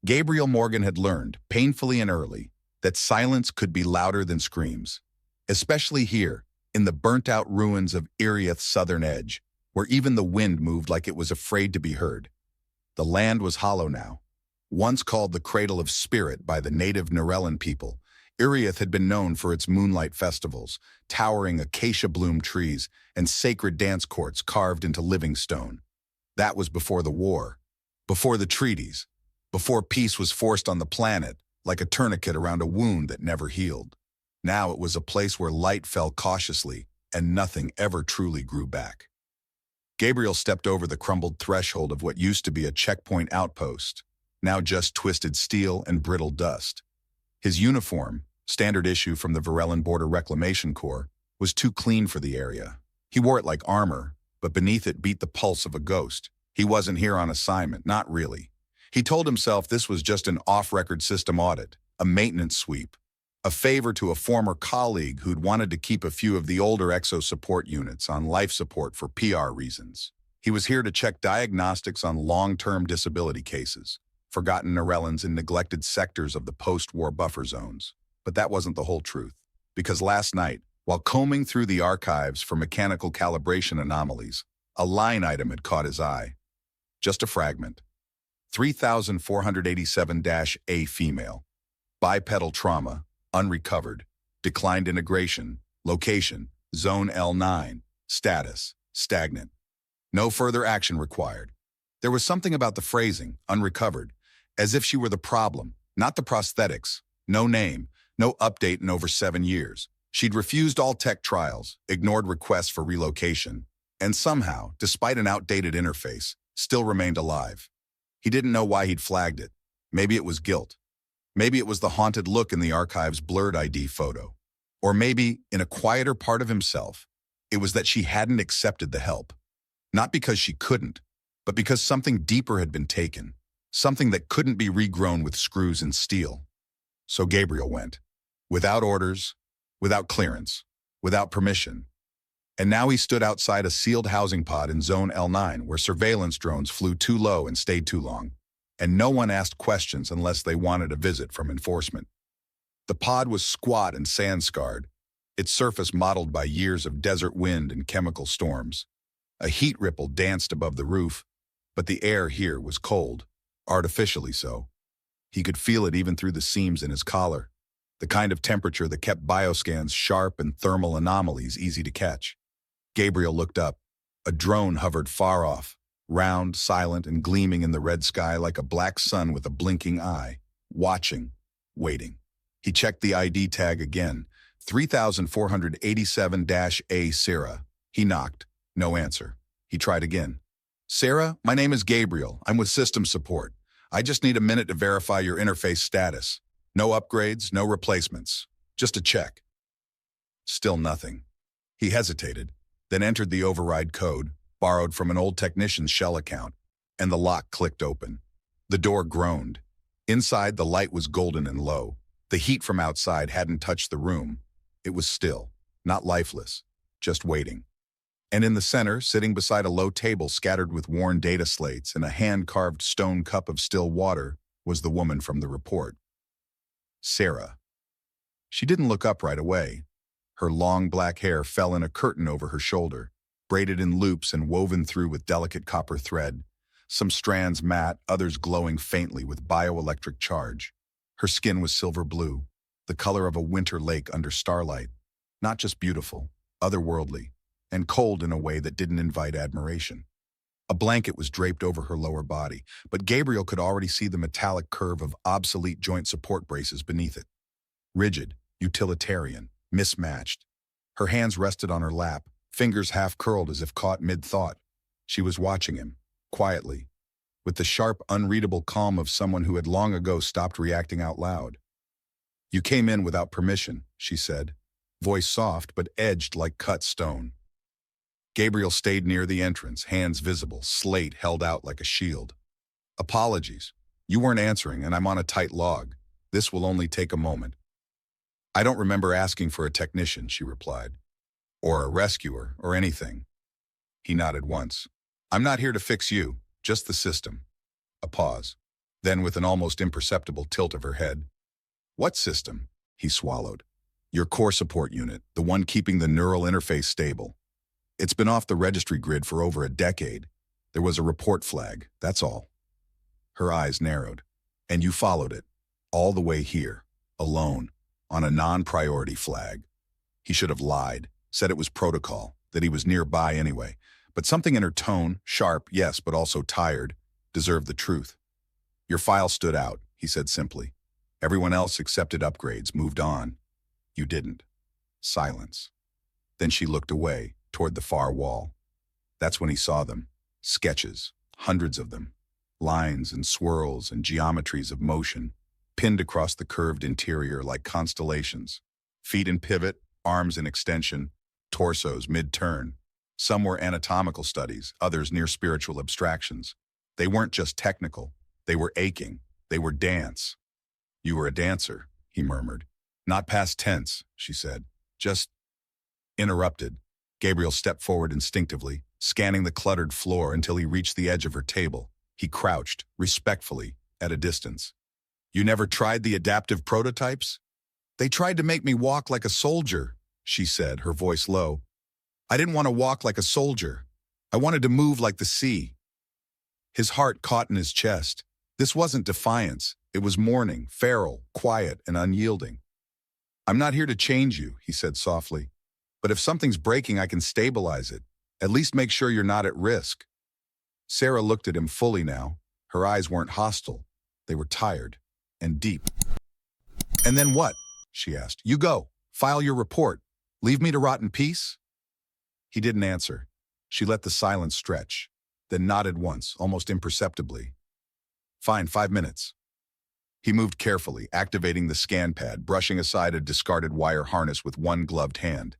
Gabriel Morgan had learned, painfully and early, that silence could be louder than screams, especially here, in the burnt-out ruins of Iriath's southern edge, where even the wind moved like it was afraid to be heard. The land was hollow now. Once called the Cradle of Spirit by the native Narellan people, Iriath had been known for its moonlight festivals, towering acacia bloom trees, and sacred dance courts carved into living stone. That was before the war, before the treaties, before peace was forced on the planet, like a tourniquet around a wound that never healed. Now it was a place where light fell cautiously, and nothing ever truly grew back. Gabriel stepped over the crumbled threshold of what used to be a checkpoint outpost, now just twisted steel and brittle dust. His uniform, standard issue from the Varellan Border Reclamation Corps, was too clean for the area. He wore it like armor, but beneath it beat the pulse of a ghost. He wasn't here on assignment, not really. He told himself this was just an off-record system audit, a maintenance sweep, a favor to a former colleague who'd wanted to keep a few of the older exo support units on life support for PR reasons. He was here to check diagnostics on long-term disability cases, forgotten Narellans in neglected sectors of the post-war buffer zones. But that wasn't the whole truth, because last night, while combing through the archives for mechanical calibration anomalies, a line item had caught his eye. Just a fragment. 3487-A female. Bipedal trauma, unrecovered. Declined integration, location, zone L9, status, stagnant. No further action required. There was something about the phrasing, unrecovered, as if she were the problem, not the prosthetics. No name, no update in over 7 years. She'd refused all tech trials, ignored requests for relocation, and somehow, despite an outdated interface, still remained alive. He didn't know why he'd flagged it. Maybe it was guilt. Maybe it was the haunted look in the archive's blurred ID photo. Or maybe, in a quieter part of himself, it was that she hadn't accepted the help. Not because she couldn't, but because something deeper had been taken, something that couldn't be regrown with screws and steel. So Gabriel went. Without orders, without clearance, without permission. And now he stood outside a sealed housing pod in Zone L9 where surveillance drones flew too low and stayed too long, and no one asked questions unless they wanted a visit from enforcement. The pod was squat and sand-scarred, its surface mottled by years of desert wind and chemical storms. A heat ripple danced above the roof, but the air here was cold, artificially so. He could feel it even through the seams in his collar, the kind of temperature that kept bioscans sharp and thermal anomalies easy to catch. Gabriel looked up. A drone hovered far off, round, silent, and gleaming in the red sky like a black sun with a blinking eye, watching, waiting. He checked the ID tag again, 3487-A Sarah. He knocked. No answer. He tried again. Sarah, my name is Gabriel. I'm with system support. I just need a minute to verify your interface status. No upgrades, no replacements. Just a check. Still nothing. He hesitated, then entered the override code, borrowed from an old technician's shell account, and the lock clicked open. The door groaned. Inside, the light was golden and low. The heat from outside hadn't touched the room. It was still, not lifeless, just waiting. And in the center, sitting beside a low table scattered with worn data slates and a hand-carved stone cup of still water, was the woman from the report. Sarah. She didn't look up right away. Her long black hair fell in a curtain over her shoulder, braided in loops and woven through with delicate copper thread, some strands matte, others glowing faintly with bioelectric charge. Her skin was silver blue, the color of a winter lake under starlight, not just beautiful, otherworldly, and cold in a way that didn't invite admiration. A blanket was draped over her lower body, but Gabriel could already see the metallic curve of obsolete joint support braces beneath it. Rigid, utilitarian, mismatched. Her hands rested on her lap, fingers half-curled as if caught mid-thought. She was watching him, quietly, with the sharp, unreadable calm of someone who had long ago stopped reacting out loud. "You came in without permission," she said, voice soft but edged like cut stone. Gabriel stayed near the entrance, hands visible, slate held out like a shield. "Apologies. You weren't answering, and I'm on a tight log. This will only take a moment." "I don't remember asking for a technician," she replied. "Or a rescuer, or anything." He nodded once. "I'm not here to fix you, just the system." A pause. Then, with an almost imperceptible tilt of her head, "What system?" He swallowed. "Your core support unit, the one keeping the neural interface stable. It's been off the registry grid for over a decade. There was a report flag, that's all." Her eyes narrowed. "And you followed it, all the way here, alone, on a non-priority flag." He should have lied, said it was protocol, that he was nearby anyway. But something in her tone, sharp, yes, but also tired, deserved the truth. "Your file stood out," he said simply. "Everyone else accepted upgrades, moved on. You didn't." Silence. Then she looked away, toward the far wall. That's when he saw them. Sketches, hundreds of them. Lines and swirls and geometries of motion, pinned across the curved interior like constellations. Feet in pivot, arms in extension, torsos mid-turn. Some were anatomical studies, others near spiritual abstractions. They weren't just technical. They were aching. They were dance. "You were a dancer," he murmured. "Not past tense," she said. "Just..." Interrupted. Gabriel stepped forward instinctively, scanning the cluttered floor until he reached the edge of her table. He crouched, respectfully, at a distance. "You never tried the adaptive prototypes?" "They tried to make me walk like a soldier," she said, her voice low. "I didn't want to walk like a soldier. I wanted to move like the sea." His heart caught in his chest. This wasn't defiance. It was mourning, feral, quiet, and unyielding. "I'm not here to change you," he said softly. "But if something's breaking, I can stabilize it. At least make sure you're not at risk." Sarah looked at him fully now. Her eyes weren't hostile. They were tired and deep. "And then what?" she asked. "You go. File your report. Leave me to rot in peace?" He didn't answer. She let the silence stretch, then nodded once, almost imperceptibly. "Fine, 5 minutes." He moved carefully, activating the scan pad, brushing aside a discarded wire harness with one gloved hand.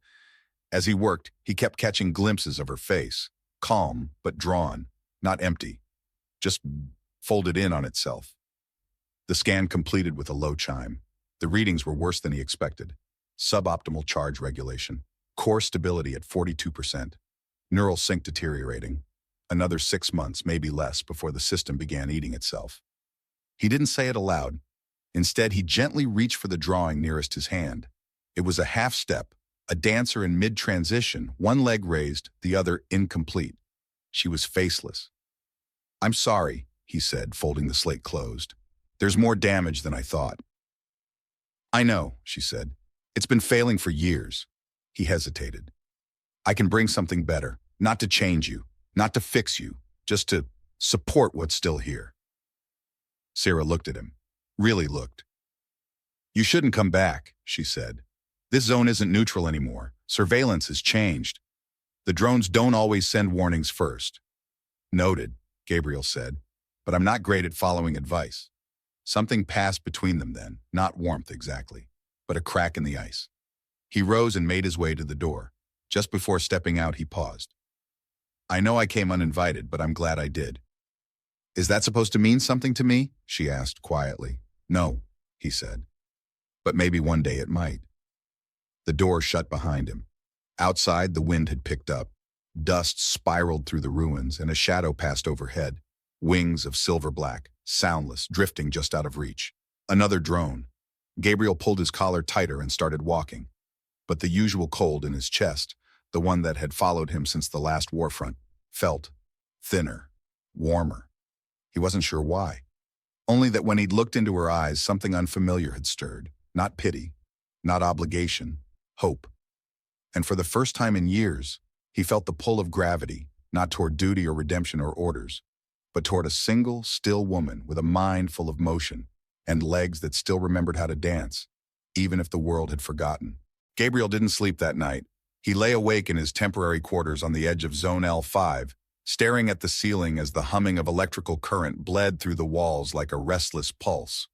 As he worked, he kept catching glimpses of her face, calm but drawn, not empty, just folded in on itself. The scan completed with a low chime. The readings were worse than he expected. Suboptimal charge regulation, core stability at 42%, neural sync deteriorating. Another 6 months, maybe less, before the system began eating itself. He didn't say it aloud. Instead, he gently reached for the drawing nearest his hand. It was a half step, a dancer in mid-transition, one leg raised, the other incomplete. She was faceless. "I'm sorry," he said, folding the slate closed. "There's more damage than I thought." "I know," she said. "It's been failing for years." He hesitated. "I can bring something better, not to change you, not to fix you, just to support what's still here." Sarah looked at him, really looked. "You shouldn't come back," she said. "This zone isn't neutral anymore. Surveillance has changed. The drones don't always send warnings first." "Noted," Gabriel said, "but I'm not great at following advice." Something passed between them then, not warmth exactly, but a crack in the ice. He rose and made his way to the door. Just before stepping out, he paused. "I know I came uninvited, but I'm glad I did." "Is that supposed to mean something to me?" she asked quietly. "No," he said. "But maybe one day it might." The door shut behind him. Outside, the wind had picked up. Dust spiraled through the ruins, and a shadow passed overhead. Wings of silver black, soundless, drifting just out of reach. Another drone. Gabriel pulled his collar tighter and started walking. But the usual cold in his chest, the one that had followed him since the last warfront, felt thinner, warmer. He wasn't sure why. Only that when he'd looked into her eyes, something unfamiliar had stirred. Not pity, not obligation, hope. And for the first time in years, he felt the pull of gravity, not toward duty or redemption or orders, but toward a single, still woman with a mind full of motion and legs that still remembered how to dance, even if the world had forgotten. Gabriel didn't sleep that night. He lay awake in his temporary quarters on the edge of Zone L5, staring at the ceiling as the humming of electrical current bled through the walls like a restless pulse.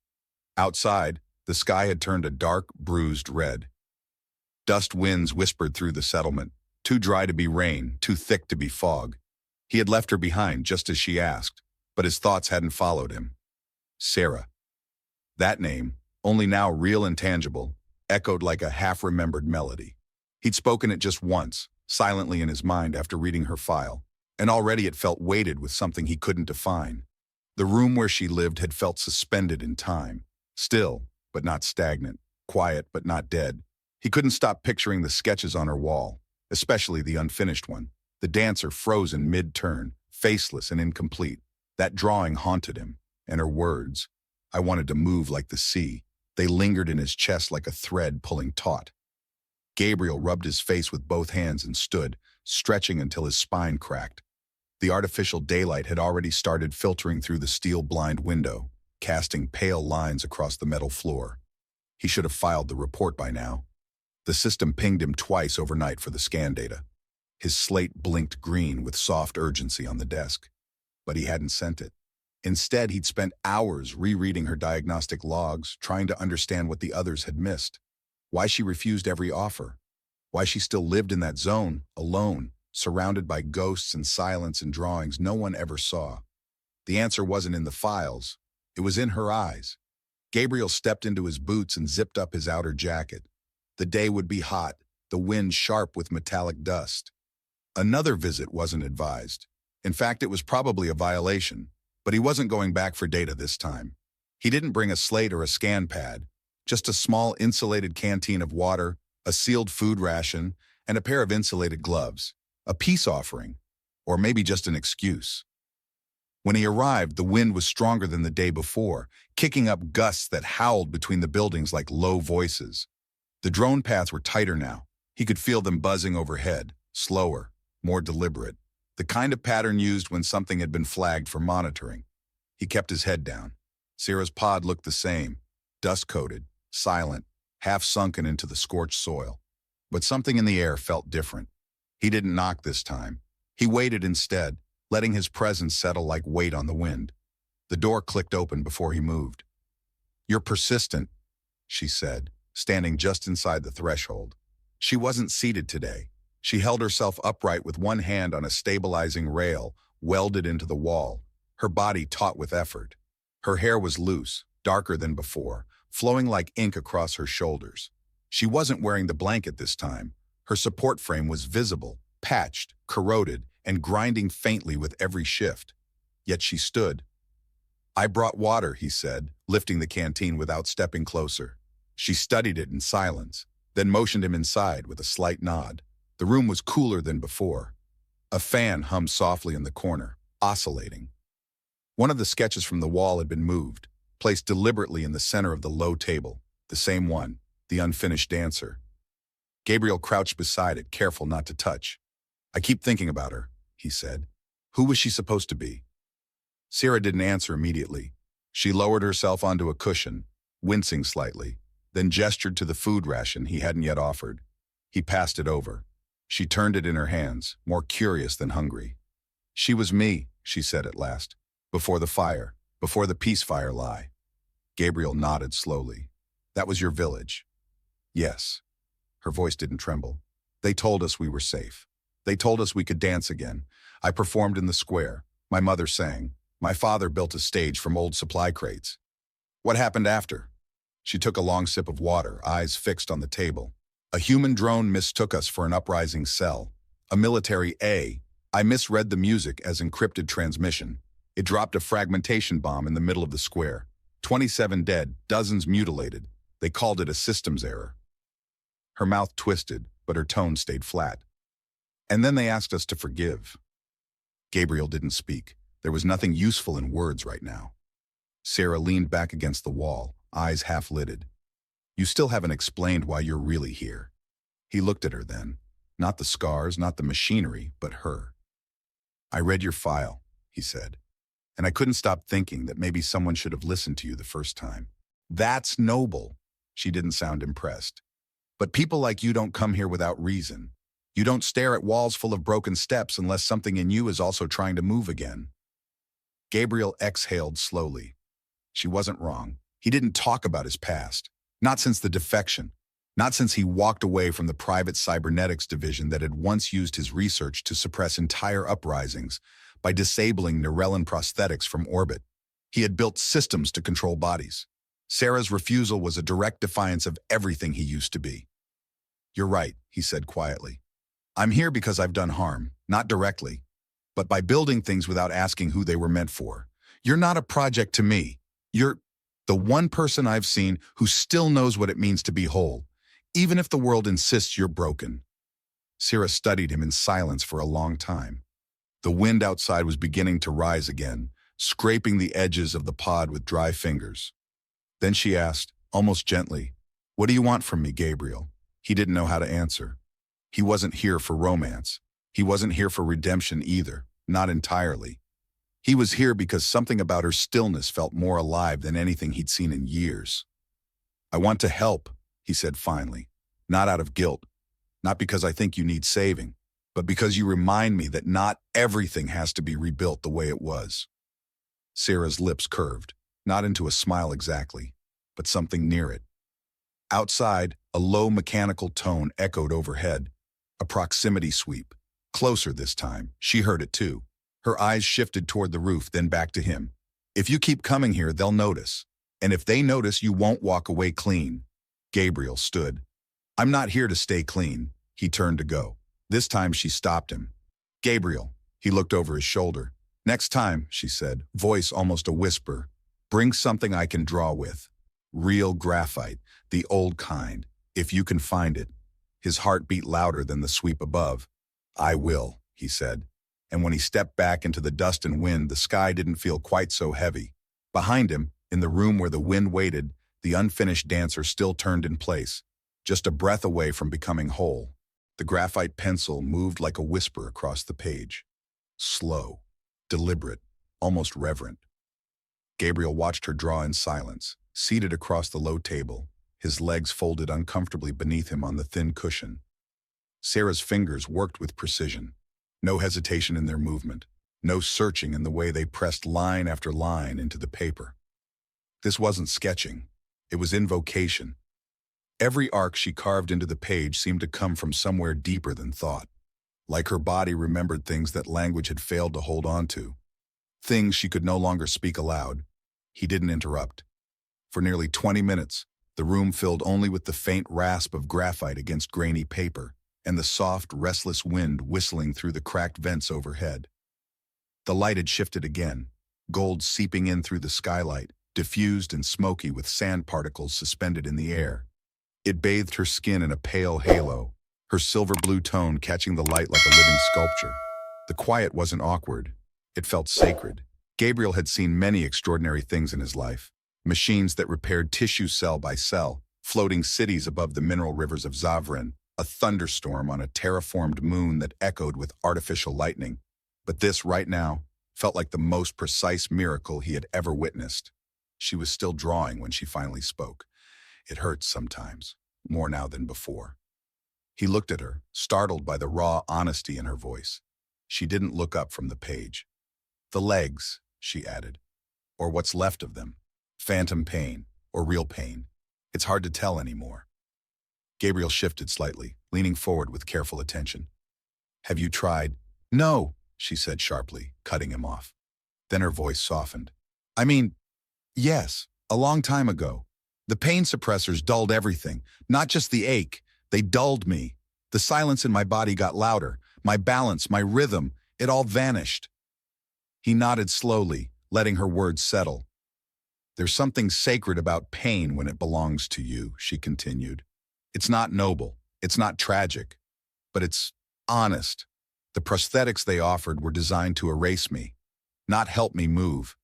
Outside, the sky had turned a dark, bruised red. Dust winds whispered through the settlement, too dry to be rain, too thick to be fog. He had left her behind just as she asked, but his thoughts hadn't followed him. Sarah. That name, only now real and tangible, echoed like a half-remembered melody. He'd spoken it just once, silently in his mind after reading her file, and already it felt weighted with something he couldn't define. The room where she lived had felt suspended in time, still, but not stagnant, quiet, but not dead. He couldn't stop picturing the sketches on her wall, especially the unfinished one, the dancer frozen mid-turn, faceless and incomplete. That drawing haunted him, and her words, "I wanted to move like the sea," they lingered in his chest like a thread pulling taut. Gabriel rubbed his face with both hands and stood, stretching until his spine cracked. The artificial daylight had already started filtering through the steel blind window, casting pale lines across the metal floor. He should have filed the report by now. The system pinged him twice overnight for the scan data. His slate blinked green with soft urgency on the desk. But he hadn't sent it. Instead, he'd spent hours rereading her diagnostic logs, trying to understand what the others had missed. Why she refused every offer. Why she still lived in that zone, alone, surrounded by ghosts and silence and drawings no one ever saw. The answer wasn't in the files. It was in her eyes. Gabriel stepped into his boots and zipped up his outer jacket. The day would be hot, the wind sharp with metallic dust. Another visit wasn't advised. In fact, it was probably a violation, but he wasn't going back for data this time. He didn't bring a slate or a scan pad, just a small insulated canteen of water, a sealed food ration, and a pair of insulated gloves. A peace offering, or maybe just an excuse. When he arrived, the wind was stronger than the day before, kicking up gusts that howled between the buildings like low voices. The drone paths were tighter now. He could feel them buzzing overhead, slower, more deliberate, the kind of pattern used when something had been flagged for monitoring. He kept his head down. Sarah's pod looked the same, dust-coated, silent, half sunken into the scorched soil. But something in the air felt different. He didn't knock this time. He waited instead, letting his presence settle like weight on the wind. The door clicked open before he moved. "You're persistent," she said, standing just inside the threshold. She wasn't seated today. She held herself upright with one hand on a stabilizing rail welded into the wall, her body taut with effort. Her hair was loose, darker than before, flowing like ink across her shoulders. She wasn't wearing the blanket this time. Her support frame was visible, patched, corroded, and grinding faintly with every shift. Yet she stood. "I brought water," he said, lifting the canteen without stepping closer. She studied it in silence, then motioned him inside with a slight nod. The room was cooler than before. A fan hummed softly in the corner, oscillating. One of the sketches from the wall had been moved, placed deliberately in the center of the low table, the same one, the unfinished dancer. Gabriel crouched beside it, careful not to touch. "I keep thinking about her," he said. "Who was she supposed to be?" Sarah didn't answer immediately. She lowered herself onto a cushion, wincing slightly, then gestured to the food ration he hadn't yet offered. He passed it over. She turned it in her hands, more curious than hungry. "She was me," she said at last. "Before the fire, before the peace fire lie." Gabriel nodded slowly. "That was your village." "Yes." Her voice didn't tremble. "They told us we were safe. They told us we could dance again. I performed in the square. My mother sang. My father built a stage from old supply crates." "What happened after?" She took a long sip of water, eyes fixed on the table. "A human drone mistook us for an uprising cell. A military A. I misread the music as encrypted transmission. It dropped a fragmentation bomb in the middle of the square. 27 dead, dozens mutilated. They called it a systems error." Her mouth twisted, but her tone stayed flat. "And then they asked us to forgive." Gabriel didn't speak. There was nothing useful in words right now. Sarah leaned back against the wall, eyes half-lidded. "You still haven't explained why you're really here." He looked at her then. Not the scars, not the machinery, but her. "I read your file," he said, "and I couldn't stop thinking that maybe someone should have listened to you the first time." "That's noble." She didn't sound impressed. "But people like you don't come here without reason. You don't stare at walls full of broken steps unless something in you is also trying to move again." Gabriel exhaled slowly. She wasn't wrong. He didn't talk about his past. Not since the defection. Not since he walked away from the private cybernetics division that had once used his research to suppress entire uprisings by disabling Neuralin prosthetics from orbit. He had built systems to control bodies. Sarah's refusal was a direct defiance of everything he used to be. "You're right," he said quietly. "I'm here because I've done harm, not directly, but by building things without asking who they were meant for. You're not a project to me. You're the one person I've seen who still knows what it means to be whole, even if the world insists you're broken. Sarah studied him in silence for a long time. The wind outside was beginning to rise again, scraping the edges of the pod with dry fingers. Then she asked, almost gently, "What do you want from me, Gabriel?" He didn't know how to answer. He wasn't here for romance. He wasn't here for redemption either, not entirely. He was here because something about her stillness felt more alive than anything he'd seen in years. "I want to help," he said finally, "not out of guilt, not because I think you need saving, but because you remind me that not everything has to be rebuilt the way it was." Sarah's lips curved, not into a smile exactly, but something near it. Outside, a low mechanical tone echoed overhead, a proximity sweep. Closer this time, she heard it too. Her eyes shifted toward the roof, then back to him. "If you keep coming here, they'll notice. And if they notice, you won't walk away clean." Gabriel stood. "I'm not here to stay clean." He turned to go. This time she stopped him. "Gabriel." He looked over his shoulder. "Next time," she said, voice almost a whisper, "bring something I can draw with. Real graphite, the old kind, if you can find it." His heart beat louder than the sweep above. "I will," he said. And when he stepped back into the dust and wind, the sky didn't feel quite so heavy. Behind him, in the room where the wind waited, the unfinished dancer still turned in place, just a breath away from becoming whole. The graphite pencil moved like a whisper across the page. Slow, deliberate, almost reverent. Gabriel watched her draw in silence, seated across the low table, his legs folded uncomfortably beneath him on the thin cushion. Sarah's fingers worked with precision. No hesitation in their movement, no searching in the way they pressed line after line into the paper. This wasn't sketching, it was invocation. Every arc she carved into the page seemed to come from somewhere deeper than thought, like her body remembered things that language had failed to hold on to, things she could no longer speak aloud. He didn't interrupt. For nearly 20 minutes, the room filled only with the faint rasp of graphite against grainy paper, and the soft, restless wind whistling through the cracked vents overhead. The light had shifted again, gold seeping in through the skylight, diffused and smoky with sand particles suspended in the air. It bathed her skin in a pale halo, her silver blue tone catching the light like a living sculpture. The quiet wasn't awkward. It felt sacred. Gabriel had seen many extraordinary things in his life. Machines that repaired tissue cell by cell, floating cities above the mineral rivers of Zavrin, a thunderstorm on a terraformed moon that echoed with artificial lightning. But this, right now, felt like the most precise miracle he had ever witnessed. She was still drawing when she finally spoke. It hurts sometimes, more now than before. He looked at her, startled by the raw honesty in her voice. She didn't look up from the page. "The legs," she added, "or what's left of them. Phantom pain, or real pain. It's hard to tell anymore." Gabriel shifted slightly, leaning forward with careful attention. "Have you tried?" "No," she said sharply, cutting him off. Then her voice softened. "I mean, yes, a long time ago. The pain suppressors dulled everything, not just the ache. They dulled me. The silence in my body got louder. My balance, my rhythm, it all vanished." He nodded slowly, letting her words settle. "There's something sacred about pain when it belongs to you," she continued. "It's not noble, it's not tragic, but it's honest. The prosthetics they offered were designed to erase me, not help me move.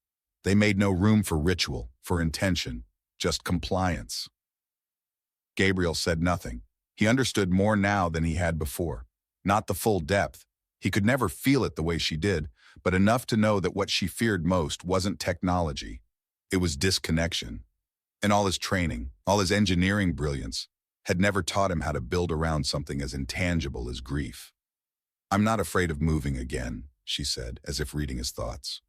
They made no room for ritual, for intention, just compliance." Gabriel said nothing. He understood more now than he had before. Not the full depth. He could never feel it the way she did, but enough to know that what she feared most wasn't technology. It was disconnection. And all his training, all his engineering brilliance, had never taught him how to build around something as intangible as grief. "I'm not afraid of moving again," she said, as if reading his thoughts.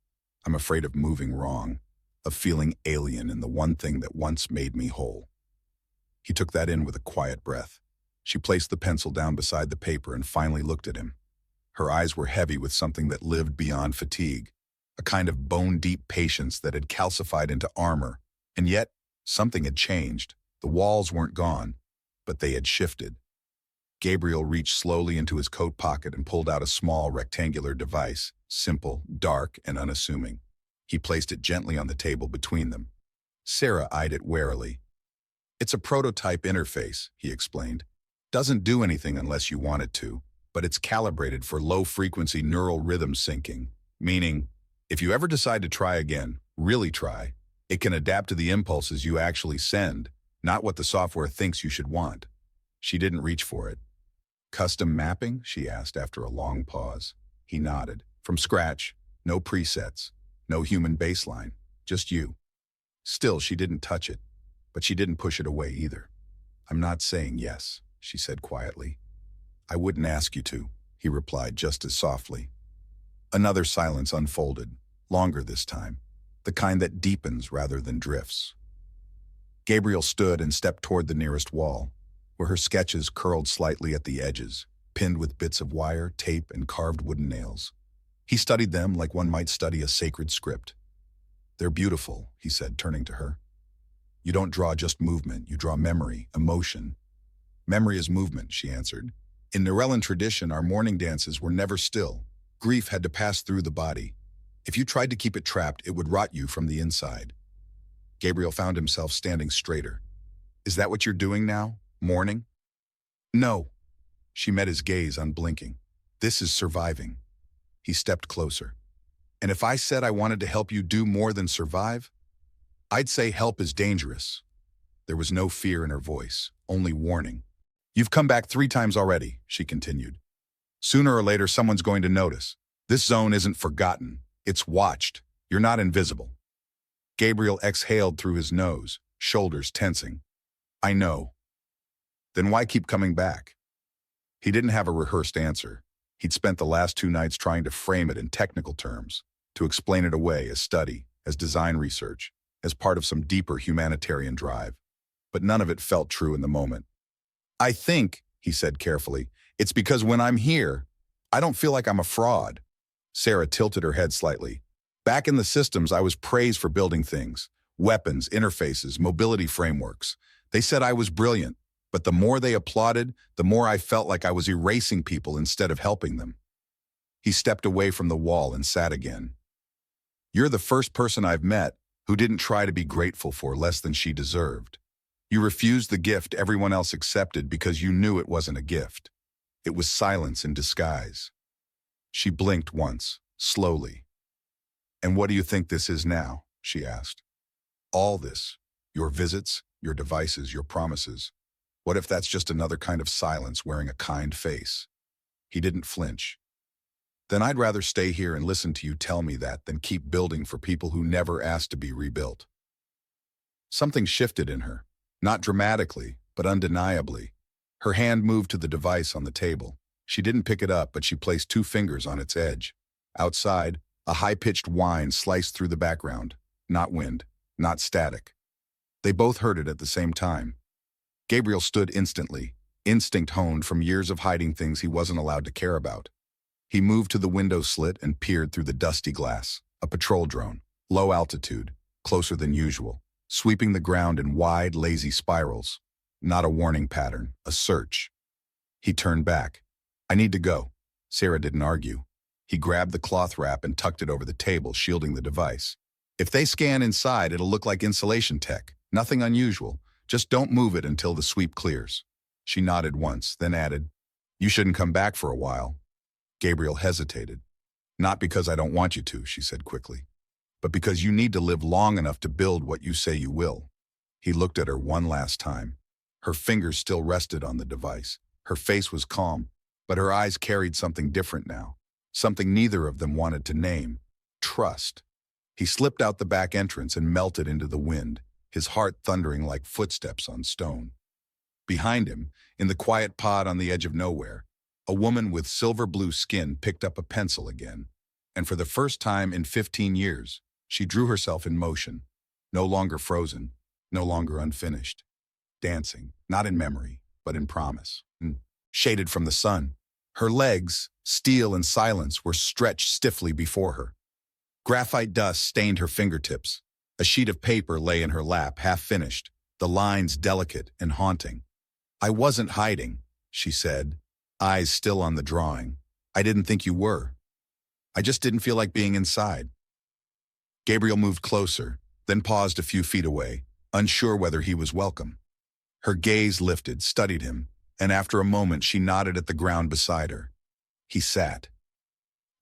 "I'm afraid of moving wrong, of feeling alien in the one thing that once made me whole." He took that in with a quiet breath. She placed the pencil down beside the paper and finally looked at him. Her eyes were heavy with something that lived beyond fatigue, a kind of bone-deep patience that had calcified into armor, and yet something had changed. The walls weren't gone, but they had shifted. Gabriel reached slowly into his coat pocket and pulled out a small rectangular device, simple, dark, and unassuming. He placed it gently on the table between them. Sarah eyed it warily. It's a prototype interface, he explained. Doesn't do anything unless you want it to, but it's calibrated for low-frequency neural rhythm syncing, meaning, if you ever decide to try again, really try, it can adapt to the impulses you actually send, not what the software thinks you should want. She didn't reach for it. Custom mapping? She asked after a long pause. He nodded. From scratch, no presets, no human baseline, just you. Still, she didn't touch it, but she didn't push it away either. I'm not saying yes, she said quietly. I wouldn't ask you to, he replied just as softly. Another silence unfolded, longer this time, the kind that deepens rather than drifts. Gabriel stood and stepped toward the nearest wall, where her sketches curled slightly at the edges, pinned with bits of wire, tape, and carved wooden nails. He studied them like one might study a sacred script. They're beautiful, he said, turning to her. You don't draw just movement, you draw memory, emotion. Memory is movement, she answered. In Narellan tradition, our mourning dances were never still. Grief had to pass through the body. If you tried to keep it trapped, it would rot you from the inside. Gabriel found himself standing straighter. Is that what you're doing now? Mourning? No. She met his gaze, unblinking. This is surviving. He stepped closer. And if I said I wanted to help you do more than survive, I'd say help is dangerous. There was no fear in her voice, only warning. You've come back 3 times already, she continued. Sooner or later, someone's going to notice. This zone isn't forgotten. It's watched. You're not invisible. Gabriel exhaled through his nose, shoulders tensing. I know. Then why keep coming back? He didn't have a rehearsed answer. He'd spent the last 2 nights trying to frame it in technical terms, to explain it away as study, as design research, as part of some deeper humanitarian drive. But none of it felt true in the moment. I think, he said carefully, it's because when I'm here, I don't feel like I'm a fraud. Sarah tilted her head slightly. Back in the systems, I was praised for building things, weapons, interfaces, mobility frameworks. They said I was brilliant, but the more they applauded, the more I felt like I was erasing people instead of helping them. He stepped away from the wall and sat again. You're the first person I've met who didn't try to be grateful for less than she deserved. You refused the gift everyone else accepted because you knew it wasn't a gift. It was silence in disguise. She blinked once, slowly. And what do you think this is now? She asked. All this, your visits, your devices, your promises. What if that's just another kind of silence wearing a kind face? He didn't flinch. Then I'd rather stay here and listen to you tell me that than keep building for people who never asked to be rebuilt. Something shifted in her, not dramatically, but undeniably. Her hand moved to the device on the table. She didn't pick it up, but she placed 2 fingers on its edge. Outside, a high-pitched whine sliced through the background. Not wind, not static. They both heard it at the same time. Gabriel stood instantly, instinct honed from years of hiding things he wasn't allowed to care about. He moved to the window slit and peered through the dusty glass. A patrol drone, low altitude, closer than usual, sweeping the ground in wide, lazy spirals. Not a warning pattern, a search. He turned back. I need to go. Sarah didn't argue. He grabbed the cloth wrap and tucked it over the table, shielding the device. If they scan inside, it'll look like insulation tech. Nothing unusual. Just don't move it until the sweep clears. She nodded once, then added, You shouldn't come back for a while. Gabriel hesitated. Not because I don't want you to, she said quickly, but because you need to live long enough to build what you say you will. He looked at her one last time. Her fingers still rested on the device. Her face was calm, but her eyes carried something different now. Something neither of them wanted to name. Trust. He slipped out the back entrance and melted into the wind, his heart thundering like footsteps on stone. Behind him, in the quiet pod on the edge of nowhere, a woman with silver-blue skin picked up a pencil again, and for the first time in 15 years, she drew herself in motion, no longer frozen, no longer unfinished, dancing, not in memory, but in promise, and shaded from the sun. Her legs, steel and silence, were stretched stiffly before her. Graphite dust stained her fingertips. A sheet of paper lay in her lap, half-finished, the lines delicate and haunting. I wasn't hiding, she said, eyes still on the drawing. I didn't think you were. I just didn't feel like being inside. Gabriel moved closer, then paused a few feet away, unsure whether he was welcome. Her gaze lifted, studied him, and after a moment she nodded at the ground beside her. He sat.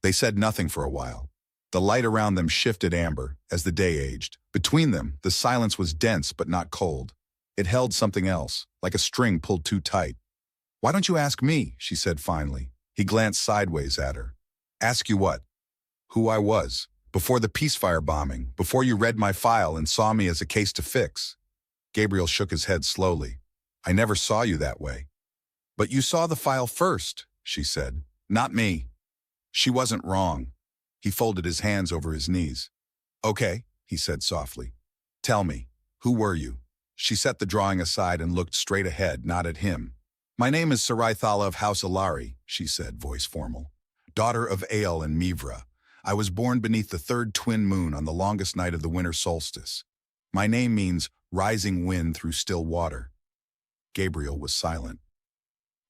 They said nothing for a while. The light around them shifted amber as the day aged. Between them, the silence was dense but not cold. It held something else, like a string pulled too tight. "Why don't you ask me?" she said finally. He glanced sideways at her. "Ask you what?" "Who I was. Before the peacefire bombing, before you read my file and saw me as a case to fix." Gabriel shook his head slowly. "I never saw you that way." "But you saw the file first," she said. "Not me." She wasn't wrong. He folded his hands over his knees. "Okay," he said softly. "Tell me, who were you?" She set the drawing aside and looked straight ahead, not at him. "My name is Sarai Thala of House Alari," she said, voice formal. "Daughter of Ael and Mivra. I was born beneath the third twin moon on the longest night of the winter solstice. My name means rising wind through still water." Gabriel was silent.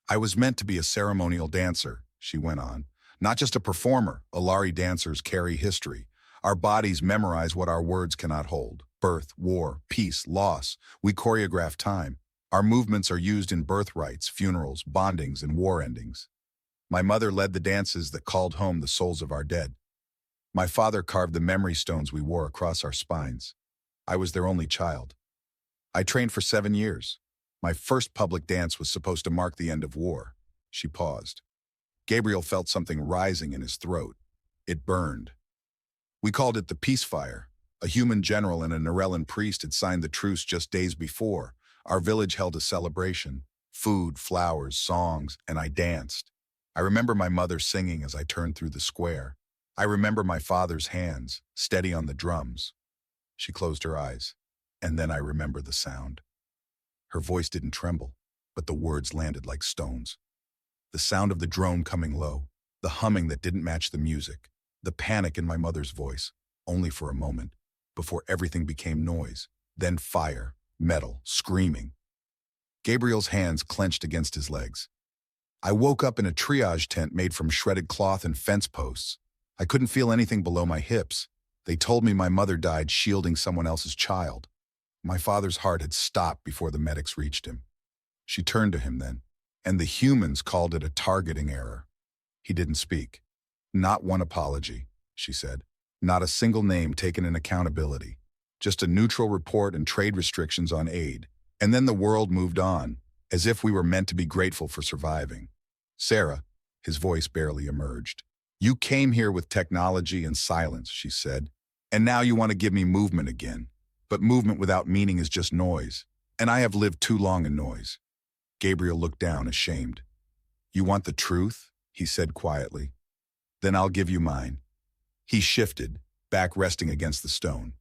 "I was meant to be a ceremonial dancer," she went on. "Not just a performer. Alari dancers carry history. Our bodies memorize what our words cannot hold. Birth, war, peace, loss. We choreograph time. Our movements are used in birthrights, funerals, bondings, and war endings. My mother led the dances that called home the souls of our dead. My father carved the memory stones we wore across our spines. I was their only child. I trained for 7 years. My first public dance was supposed to mark the end of war." She paused. Gabriel felt something rising in his throat. It burned. "We called it the peacefire. A human general and a Norellan priest had signed the truce just days before. Our village held a celebration. Food, flowers, songs, and I danced. I remember my mother singing as I turned through the square. I remember my father's hands, steady on the drums." She closed her eyes. "And then I remember the sound." Her voice didn't tremble, but the words landed like stones. The sound of the drone coming low, the humming that didn't match the music, the panic in my mother's voice, only for a moment, before everything became noise, then fire, metal, screaming. Gabriel's hands clenched against his legs. "I woke up in a triage tent made from shredded cloth and fence posts. I couldn't feel anything below my hips. They told me my mother died shielding someone else's child. My father's heart had stopped before the medics reached him." She turned to him then, "And the humans called it a targeting error." He didn't speak. "Not one apology," she said. "Not a single name taken in accountability. Just a neutral report and trade restrictions on aid. And then the world moved on, as if we were meant to be grateful for surviving. Sarah," his voice barely emerged, "you came here with technology and silence," she said. "And now you want to give me movement again. But movement without meaning is just noise. And I have lived too long in noise." Gabriel looked down, ashamed. "You want the truth?" he said quietly. "Then I'll give you mine." He shifted, back resting against the stone.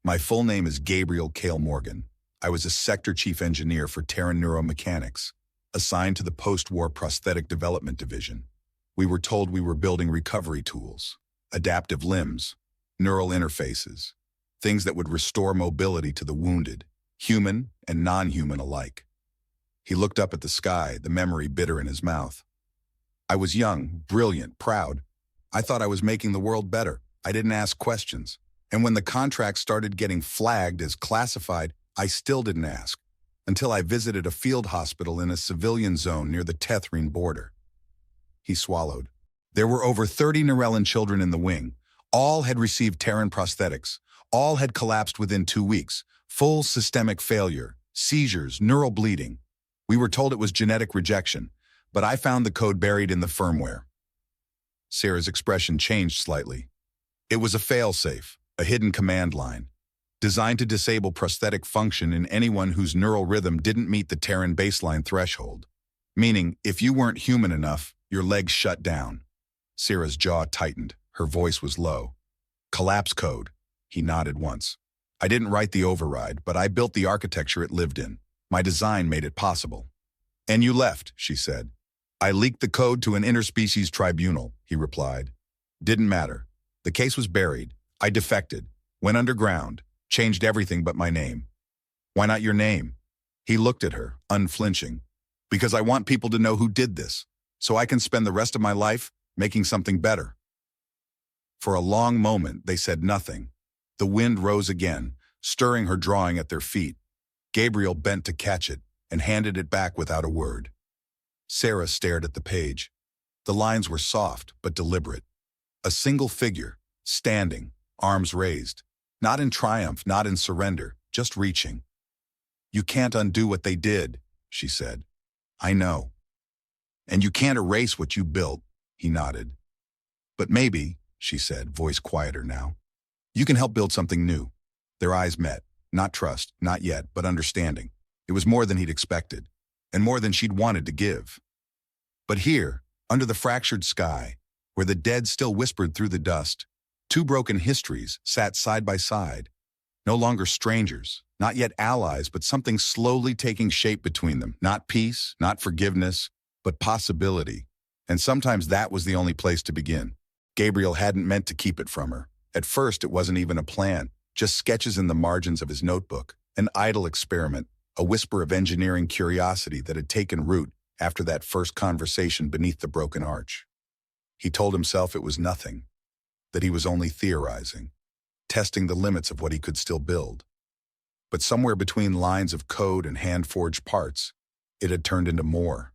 "My full name is Gabriel Cale Morgan. I was a sector chief engineer for Terran Neuromechanics, assigned to the post-war prosthetic development division. We were told we were building recovery tools, adaptive limbs, neural interfaces, things that would restore mobility to the wounded, human and non-human alike." He looked up at the sky, the memory bitter in his mouth. "I was young, brilliant, proud. I thought I was making the world better. I didn't ask questions. And when the contracts started getting flagged as classified, I still didn't ask, until I visited a field hospital in a civilian zone near the Tethrine border." He swallowed. "There were over 30 Norellan children in the wing. All had received Terran prosthetics. All had collapsed within 2 weeks. Full systemic failure, seizures, neural bleeding. We were told it was genetic rejection, but I found the code buried in the firmware." Sarah's expression changed slightly. "It was a failsafe, a hidden command line, designed to disable prosthetic function in anyone whose neural rhythm didn't meet the Terran baseline threshold. Meaning, if you weren't human enough, your legs shut down." Sarah's jaw tightened. Her voice was low. "Collapse code." He nodded once. "I didn't write the override, but I built the architecture it lived in. My design made it possible." "And you left," she said. "I leaked the code to an interspecies tribunal," he replied. "Didn't matter. The case was buried. I defected, went underground, changed everything but my name." "Why not your name?" He looked at her, unflinching. "Because I want people to know who did this, so I can spend the rest of my life making something better." For a long moment, they said nothing. The wind rose again, stirring her drawing at their feet. Gabriel bent to catch it and handed it back without a word. Sarah stared at the page. The lines were soft but deliberate. A single figure, standing, arms raised. Not in triumph, not in surrender, just reaching. "You can't undo what they did," she said. "I know. And you can't erase what you built," he nodded. "But maybe," she said, voice quieter now, "you can help build something new." Their eyes met. Not trust, not yet, but understanding. It was more than he'd expected, and more than she'd wanted to give. But here, under the fractured sky, where the dead still whispered through the dust, two broken histories sat side by side, no longer strangers, not yet allies, but something slowly taking shape between them. Not peace, not forgiveness, but possibility. And sometimes that was the only place to begin. Gabriel hadn't meant to keep it from her. At first, it wasn't even a plan, just sketches in the margins of his notebook, an idle experiment, a whisper of engineering curiosity that had taken root after that first conversation beneath the broken arch. He told himself it was nothing, that he was only theorizing, testing the limits of what he could still build. But somewhere between lines of code and hand-forged parts, it had turned into more.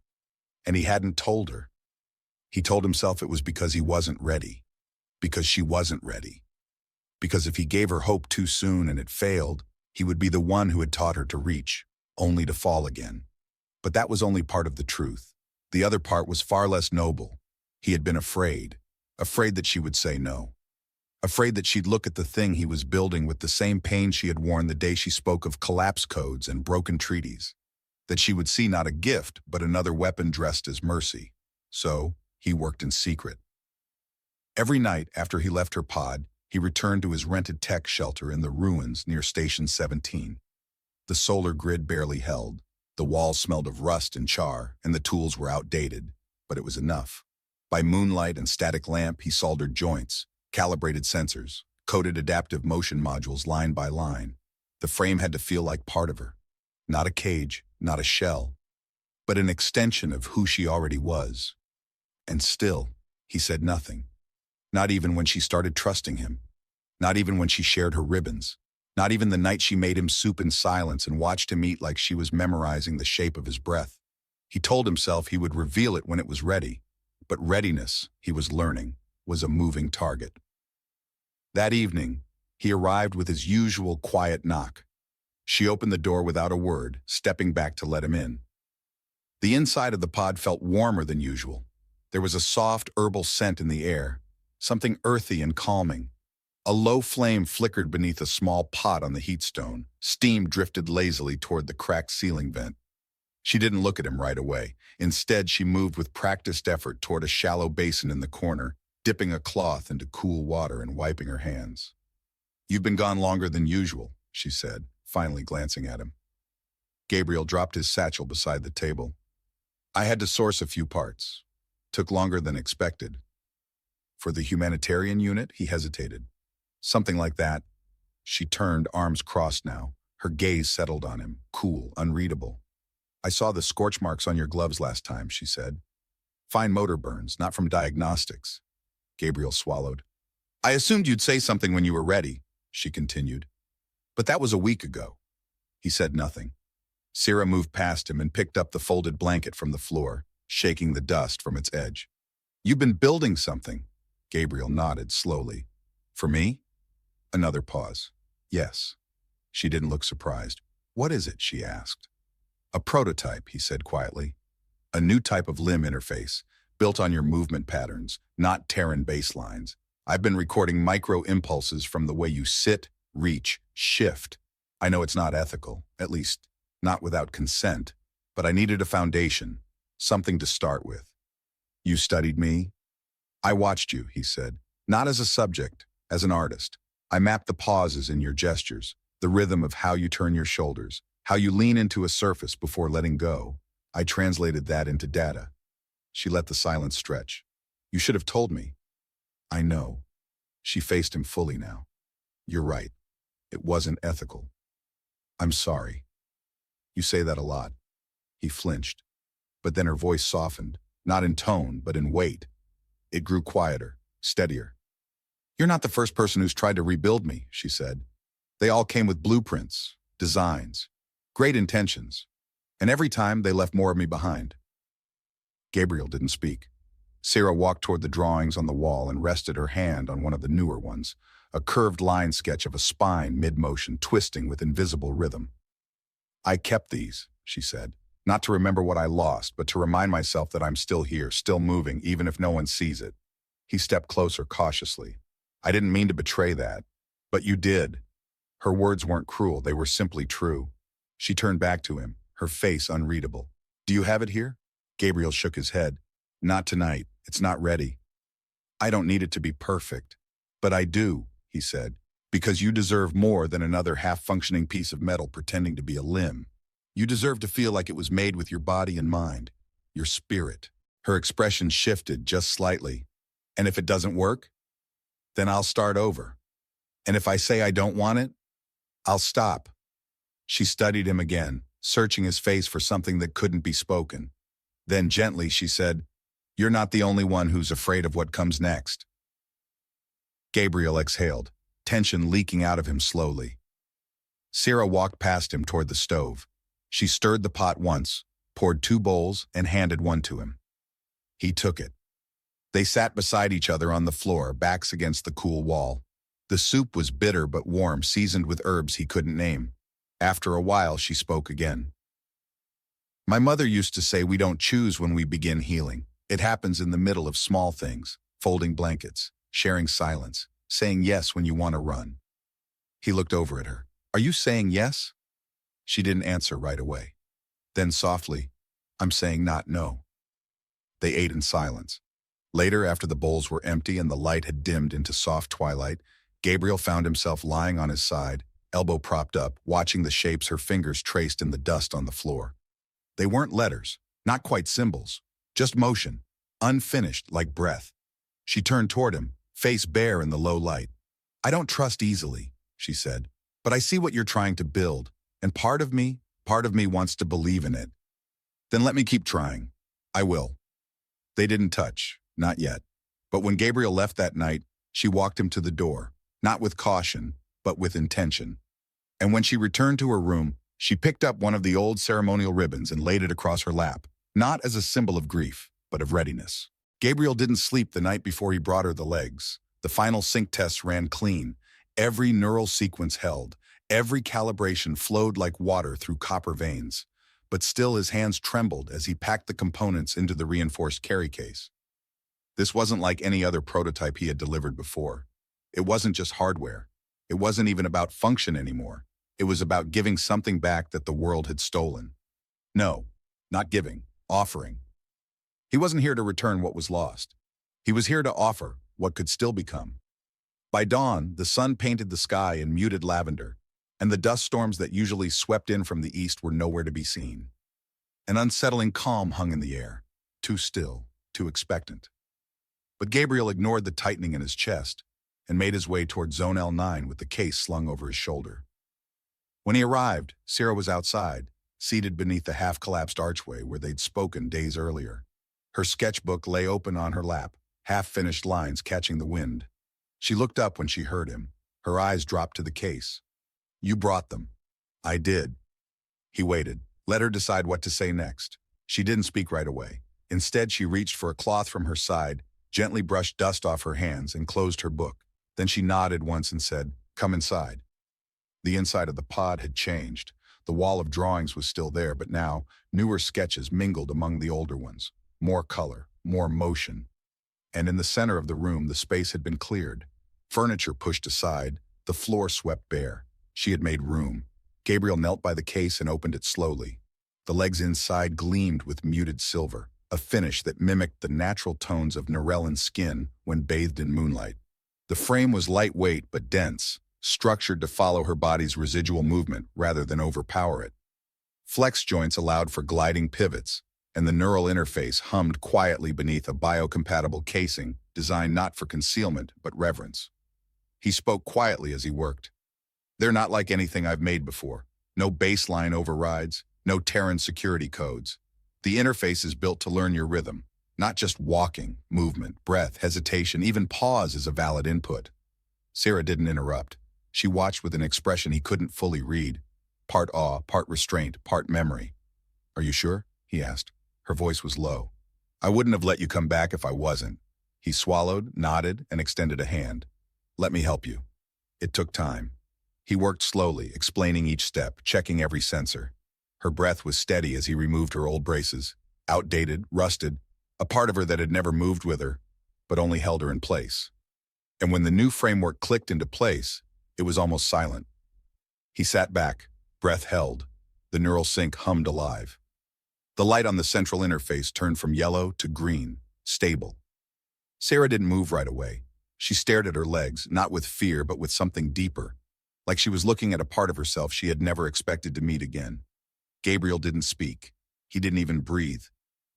And he hadn't told her. He told himself it was because he wasn't ready, because she wasn't ready. Because if he gave her hope too soon and it failed, he would be the one who had taught her to reach, only to fall again. But that was only part of the truth. The other part was far less noble. He had been afraid that she would say no. Afraid that she'd look at the thing he was building with the same pain she had worn the day she spoke of collapse codes and broken treaties. That she would see not a gift, but another weapon dressed as mercy. So, he worked in secret. Every night after he left her pod, he returned to his rented tech shelter in the ruins near Station 17. The solar grid barely held. The walls smelled of rust and char, and the tools were outdated, but it was enough. By moonlight and static lamp, he soldered joints, calibrated sensors, coded adaptive motion modules line by line. The frame had to feel like part of her. Not a cage, not a shell, but an extension of who she already was. And still, he said nothing. Not even when she started trusting him. Not even when she shared her ribbons. Not even the night she made him soup in silence and watched him eat like she was memorizing the shape of his breath. He told himself he would reveal it when it was ready. But readiness, he was learning, was a moving target. That evening, he arrived with his usual quiet knock. She opened the door without a word, stepping back to let him in. The inside of the pod felt warmer than usual. There was a soft herbal scent in the air, something earthy and calming. A low flame flickered beneath a small pot on the heat stone. Steam drifted lazily toward the cracked ceiling vent. She didn't look at him right away. Instead, she moved with practiced effort toward a shallow basin in the corner, dipping a cloth into cool water and wiping her hands. "You've been gone longer than usual," she said, finally glancing at him. Gabriel dropped his satchel beside the table. "I had to source a few parts. Took longer than expected." "For the humanitarian unit?" He hesitated. "Something like that." She turned, arms crossed now. Her gaze settled on him, cool, unreadable. "I saw the scorch marks on your gloves last time," she said. "Fine motor burns, not from diagnostics." Gabriel swallowed. "I assumed you'd say something when you were ready," she continued. "But that was a week ago." He said nothing. Sarah moved past him and picked up the folded blanket from the floor, shaking the dust from its edge. "You've been building something." Gabriel nodded slowly. "For me?" Another pause. "Yes." She didn't look surprised. "What is it?" she asked. "A prototype," he said quietly. "A new type of limb interface, built on your movement patterns, not Terran baselines. I've been recording micro-impulses from the way you sit, reach, shift. I know it's not ethical, at least not without consent, but I needed a foundation, something to start with." "You studied me?" "I watched you," he said. "Not as a subject, as an artist. I mapped the pauses in your gestures, the rhythm of how you turn your shoulders, how you lean into a surface before letting go. I translated that into data." She let the silence stretch. "You should have told me." "I know." She faced him fully now. "You're right. It wasn't ethical. I'm sorry." "You say that a lot." He flinched. But then her voice softened, not in tone, but in weight. It grew quieter, steadier. You're not the first person who's tried to rebuild me, she said. They all came with blueprints, designs, great intentions, and every time they left more of me behind. Gabriel didn't speak. Sarah walked toward the drawings on the wall and rested her hand on one of the newer ones, a curved line sketch of a spine mid-motion twisting with invisible rhythm. I kept these, she said, not to remember what I lost, but to remind myself that I'm still here, still moving, even if no one sees it. He stepped closer cautiously. I didn't mean to betray that, but you did. Her words weren't cruel, they were simply true. She turned back to him, her face unreadable. Do you have it here? Gabriel shook his head. Not tonight, it's not ready. I don't need it to be perfect. But I do, he said, because you deserve more than another half-functioning piece of metal pretending to be a limb. You deserve to feel like it was made with your body and mind, your spirit. Her expression shifted just slightly. And if it doesn't work, then I'll start over. And if I say I don't want it, I'll stop. She studied him again, searching his face for something that couldn't be spoken. Then gently she said, "You're not the only one who's afraid of what comes next." Gabriel exhaled, tension leaking out of him slowly. Sarah walked past him toward the stove. She stirred the pot once, poured 2 bowls, and handed one to him. He took it. They sat beside each other on the floor, backs against the cool wall. The soup was bitter but warm, seasoned with herbs he couldn't name. After a while, she spoke again. My mother used to say we don't choose when we begin healing. It happens in the middle of small things, folding blankets, sharing silence, saying yes when you want to run. He looked over at her. Are you saying yes? She didn't answer right away. Then softly, I'm saying not no. They ate in silence. Later, after the bowls were empty and the light had dimmed into soft twilight, Gabriel found himself lying on his side, elbow propped up, watching the shapes her fingers traced in the dust on the floor. They weren't letters, not quite symbols, just motion, unfinished like breath. She turned toward him, face bare in the low light. I don't trust easily, she said, but I see what you're trying to build, and part of me wants to believe in it. Then let me keep trying. I will. They didn't touch, not yet. But when Gabriel left that night, she walked him to the door, not with caution, but with intention. And when she returned to her room, she picked up one of the old ceremonial ribbons and laid it across her lap, not as a symbol of grief, but of readiness. Gabriel didn't sleep the night before he brought her the legs. The final sync tests ran clean. Every neural sequence held. Every calibration flowed like water through copper veins. But still his hands trembled as he packed the components into the reinforced carry case. This wasn't like any other prototype he had delivered before. It wasn't just hardware. It wasn't even about function anymore. It was about giving something back that the world had stolen. No, not giving, offering. He wasn't here to return what was lost. He was here to offer what could still become. By dawn, the sun painted the sky in muted lavender, and the dust storms that usually swept in from the east were nowhere to be seen. An unsettling calm hung in the air, too still, too expectant. But Gabriel ignored the tightening in his chest and made his way toward Zone L9 with the case slung over his shoulder. When he arrived, Sarah was outside, seated beneath the half-collapsed archway where they'd spoken days earlier. Her sketchbook lay open on her lap, half-finished lines catching the wind. She looked up when she heard him. Her eyes dropped to the case. You brought them. I did. He waited, let her decide what to say next. She didn't speak right away. Instead, she reached for a cloth from her side, gently brushed dust off her hands, and closed her book. Then she nodded once and said, Come inside. The inside of the pod had changed. The wall of drawings was still there, but now newer sketches mingled among the older ones. More color, more motion. And in the center of the room, the space had been cleared. Furniture pushed aside, the floor swept bare. She had made room. Gabriel knelt by the case and opened it slowly. The legs inside gleamed with muted silver, a finish that mimicked the natural tones of Norellan's skin when bathed in moonlight. The frame was lightweight but dense, structured to follow her body's residual movement rather than overpower it. Flex joints allowed for gliding pivots, and the neural interface hummed quietly beneath a biocompatible casing designed not for concealment but reverence. He spoke quietly as he worked. They're not like anything I've made before. No baseline overrides, no Terran security codes. The interface is built to learn your rhythm, not just walking, movement, breath, hesitation, even pause is a valid input. Sarah didn't interrupt. She watched with an expression he couldn't fully read. Part awe, part restraint, part memory. "Are you sure?" he asked. Her voice was low. "I wouldn't have let you come back if I wasn't." He swallowed, nodded, and extended a hand. "Let me help you." It took time. He worked slowly, explaining each step, checking every sensor. Her breath was steady as he removed her old braces. Outdated, rusted, a part of her that had never moved with her, but only held her in place. And when the new framework clicked into place, it was almost silent. He sat back, breath held. The neural sync hummed alive. The light on the central interface turned from yellow to green, stable. Sarah didn't move right away. She stared at her legs, not with fear, but with something deeper, like she was looking at a part of herself she had never expected to meet again. Gabriel didn't speak. He didn't even breathe.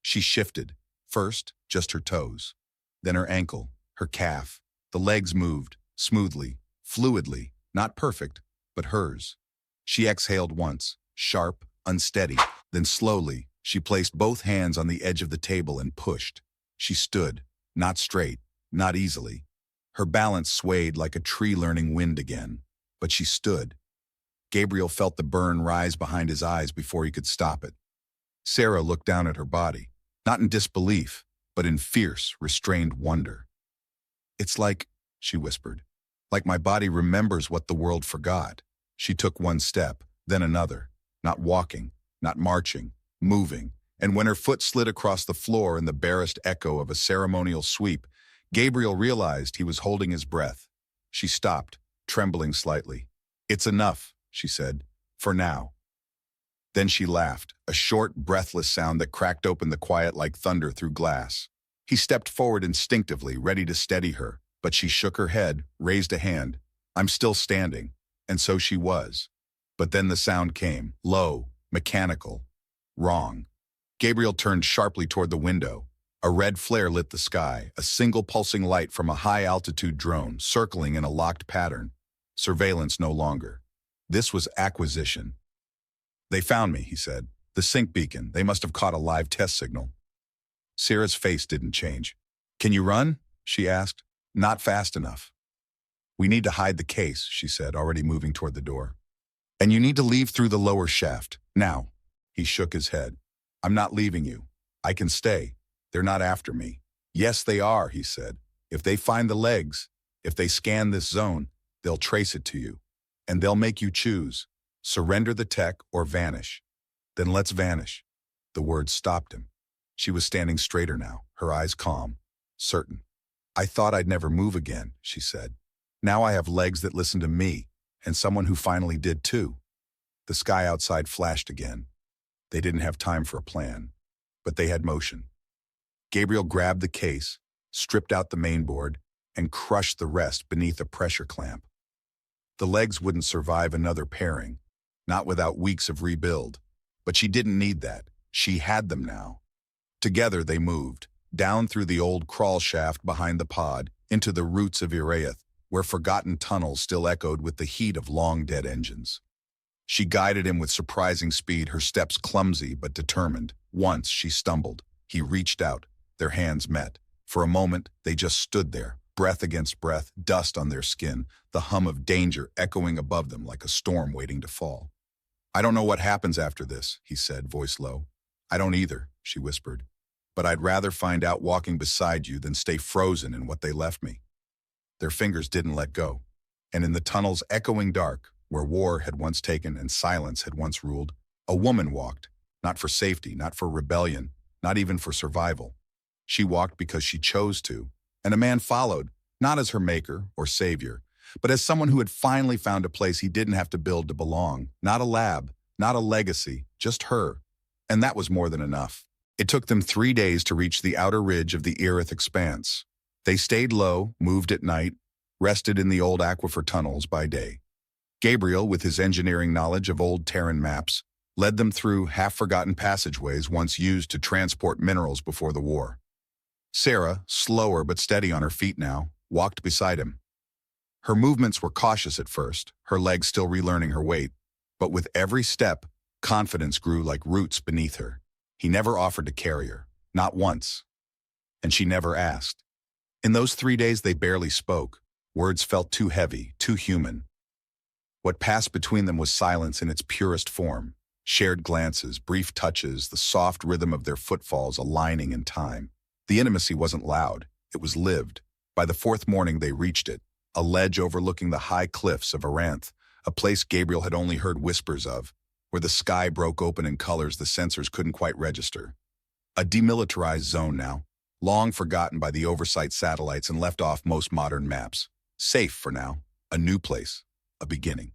She shifted. First, just her toes. Then her ankle, her calf. The legs moved, smoothly, fluidly, not perfect, but hers. She exhaled once, sharp, unsteady. Then slowly, she placed both hands on the edge of the table and pushed. She stood, not straight, not easily. Her balance swayed like a tree learning wind again. But she stood. Gabriel felt the burn rise behind his eyes before he could stop it. Sarah looked down at her body, not in disbelief, but in fierce, restrained wonder. "It's like," she whispered, "like my body remembers what the world forgot." She took one step, then another, not walking, not marching, moving, and when her foot slid across the floor in the barest echo of a ceremonial sweep, Gabriel realized he was holding his breath. She stopped, trembling slightly. "It's enough," she said, "for now." Then she laughed, a short, breathless sound that cracked open the quiet like thunder through glass. He stepped forward instinctively, ready to steady her, but she shook her head, raised a hand. "I'm still standing." And so she was. But then the sound came, low, mechanical, wrong. Gabriel turned sharply toward the window. A red flare lit the sky, a single pulsing light from a high-altitude drone, circling in a locked pattern. Surveillance no longer. This was acquisition. "They found me," he said. "The sync beacon. They must have caught a live test signal." Sarah's face didn't change. "Can you run?" she asked. "Not fast enough." "We need to hide the case," she said, already moving toward the door. "And you need to leave through the lower shaft. Now." He shook his head. "I'm not leaving you. I can stay. They're not after me." "Yes, they are," he said. "If they find the legs, if they scan this zone, they'll trace it to you. And they'll make you choose. Surrender the tech or vanish." "Then let's vanish." The words stopped him. She was standing straighter now, her eyes calm, certain. "I thought I'd never move again," she said. "Now I have legs that listen to me, and someone who finally did too." The sky outside flashed again. They didn't have time for a plan, but they had motion. Gabriel grabbed the case, stripped out the mainboard, and crushed the rest beneath a pressure clamp. The legs wouldn't survive another pairing, not without weeks of rebuild. But she didn't need that. She had them now. Together they moved, down through the old crawl shaft behind the pod, into the roots of Iraeth, where forgotten tunnels still echoed with the heat of long-dead engines. She guided him with surprising speed, her steps clumsy but determined. Once she stumbled. He reached out. Their hands met. For a moment, they just stood there, breath against breath, dust on their skin, the hum of danger echoing above them like a storm waiting to fall. "I don't know what happens after this," he said, voice low. "I don't either," she whispered. "But I'd rather find out walking beside you than stay frozen in what they left me." Their fingers didn't let go. And in the tunnel's echoing dark, where war had once taken and silence had once ruled, a woman walked, not for safety, not for rebellion, not even for survival. She walked because she chose to, and a man followed, not as her maker or savior, but as someone who had finally found a place he didn't have to build to belong. Not a lab, not a legacy, just her. And that was more than enough. It took them 3 days to reach the outer ridge of the Iraeth expanse. They stayed low, moved at night, rested in the old aquifer tunnels by day. Gabriel, with his engineering knowledge of old Terran maps, led them through half-forgotten passageways once used to transport minerals before the war. Sarah, slower but steady on her feet now, walked beside him. Her movements were cautious at first, her legs still relearning her weight, but with every step, confidence grew like roots beneath her. He never offered to carry her, not once. And she never asked. In those 3 days they barely spoke, Words felt too heavy, too human. What passed between them was silence in its purest form. Shared glances, brief touches, the soft rhythm of their footfalls aligning in time. The intimacy wasn't loud, it was lived. By the fourth morning they reached it, a ledge overlooking the high cliffs of Aranth, a place Gabriel had only heard whispers of, where the sky broke open in colors the sensors couldn't quite register. A demilitarized zone now, long forgotten by the oversight satellites and left off most modern maps. Safe for now, a new place, a beginning.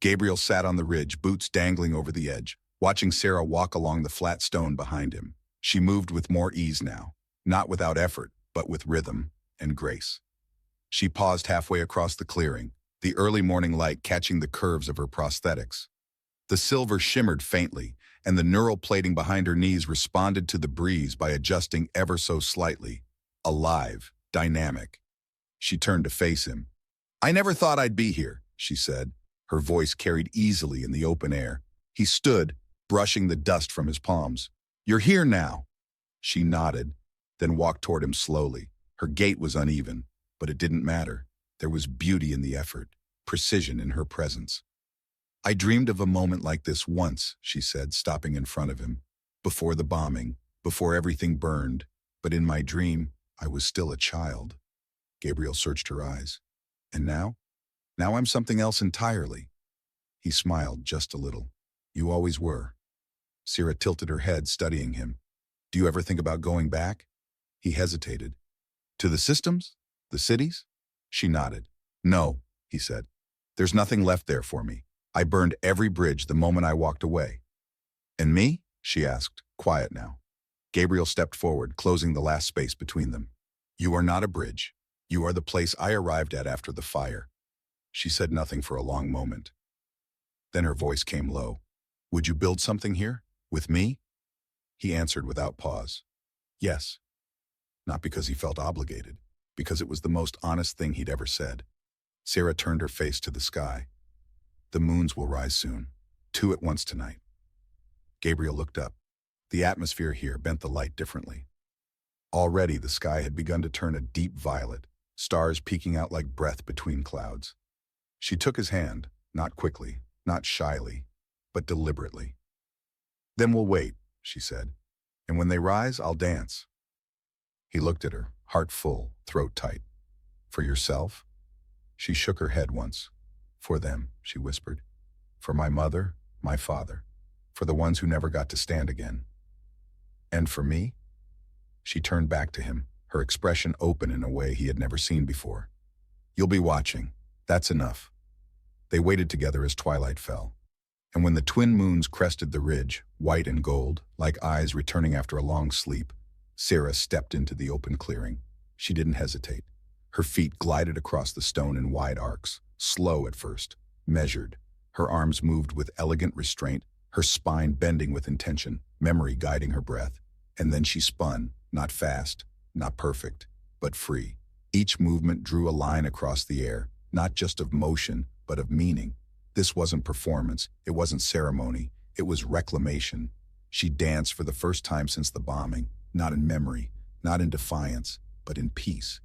Gabriel sat on the ridge, boots dangling over the edge, watching Sarah walk along the flat stone behind him. She moved with more ease now, not without effort, but with rhythm and grace. She paused halfway across the clearing, the early morning light catching the curves of her prosthetics. The silver shimmered faintly, and the neural plating behind her knees responded to the breeze by adjusting ever so slightly. Alive, dynamic. She turned to face him. "I never thought I'd be here," she said. Her voice carried easily in the open air. He stood, brushing the dust from his palms. "You're here now." She nodded, then walked toward him slowly. Her gait was uneven, but it didn't matter. There was beauty in the effort, precision in her presence. "I dreamed of a moment like this once," she said, stopping in front of him. "Before the bombing, before everything burned. But in my dream, I was still a child." Gabriel searched her eyes. "And now? Now I'm something else entirely." He smiled just a little. "You always were." Sarah tilted her head, studying him. "Do you ever think about going back?" He hesitated. "To the systems? The cities?" She nodded. "No," he said. "There's nothing left there for me. I burned every bridge the moment I walked away." "And me?" she asked, quiet now. Gabriel stepped forward, closing the last space between them. "You are not a bridge. You are the place I arrived at after the fire." She said nothing for a long moment. Then her voice came low. "Would you build something here? With me?" He answered without pause. "Yes." Not because he felt obligated, because it was the most honest thing he'd ever said. Sarah turned her face to the sky. "The moons will rise soon. 2 at once tonight." Gabriel looked up. The atmosphere here bent the light differently. Already the sky had begun to turn a deep violet, stars peeking out like breath between clouds. She took his hand, not quickly, not shyly, but deliberately. "Then we'll wait," she said. "And when they rise, I'll dance." He looked at her, heart full, throat tight. "For yourself?" She shook her head once. "For them," she whispered. "For my mother, my father. For the ones who never got to stand again." "And for me?" She turned back to him, her expression open in a way he had never seen before. "You'll be watching. That's enough." They waited together as twilight fell. And when the twin moons crested the ridge, white and gold, like eyes returning after a long sleep, Sarah stepped into the open clearing. She didn't hesitate. Her feet glided across the stone in wide arcs, slow at first, measured. Her arms moved with elegant restraint, her spine bending with intention, memory guiding her breath. And then she spun, not fast, not perfect, but free. Each movement drew a line across the air, not just of motion, but of meaning. This wasn't performance, it wasn't ceremony, it was reclamation. She danced for the first time since the bombing, not in memory, not in defiance, but in peace.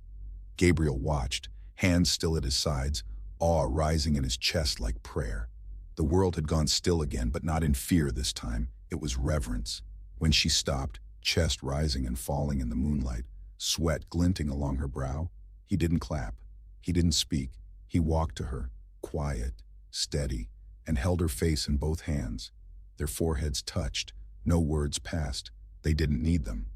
Gabriel watched, hands still at his sides, awe rising in his chest like prayer. The world had gone still again, but not in fear this time. It was reverence. When she stopped, chest rising and falling in the moonlight, sweat glinting along her brow, he didn't clap. He didn't speak. He walked to her, quiet, steady, and held her face in both hands. Their foreheads touched. No words passed. They didn't need them.